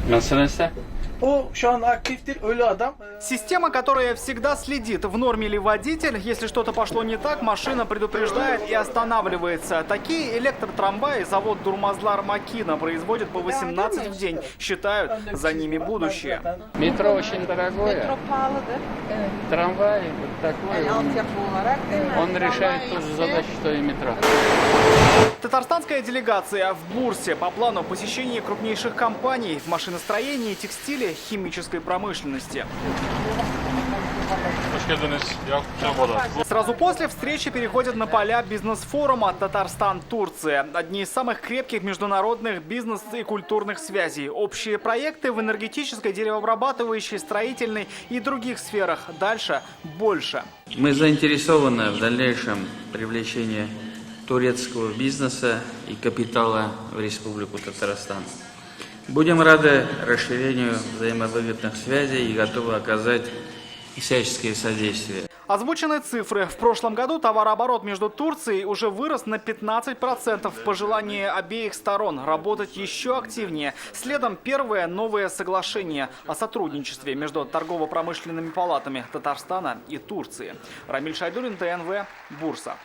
Nasıl? O şu an aktiftir, ölü adam. Система, которая всегда следит, в норме ли водитель. Если что-то пошло не так, машина предупреждает и останавливается. Такие электротрамваи завод Дурмазлар Макина производит по 18 в день. Считают, за ними будущее. Метро очень дорогое. Metro pahalıdır. Evet. Трамвай вот такой. Yani altyapı olarak değil mi? Он решает ту же задачу, что и метро. Татарстанская делегация в Бурсе по плану посещения крупнейших компаний в машиностроении, текстиле, химической промышленности. Сразу после встречи переходят на поля бизнес-форума «Татарстан-Турция». Одни из самых крепких международных бизнес- и культурных связей. Общие проекты в энергетической, деревообрабатывающей, строительной и других сферах. Дальше больше. Мы заинтересованы в дальнейшем привлечении турецкого бизнеса и капитала в Республику Татарстан. Будем рады расширению взаимовыгодных связей и готовы оказать всяческие содействия. Озвучены цифры. В прошлом году товарооборот между Турцией уже вырос на 15%. Пожелание обеих сторон работать еще активнее. Следом первое новое соглашение о сотрудничестве между торгово-промышленными палатами Татарстана и Турции. Рамиль Шайдуллин, ТНВ, Бурса.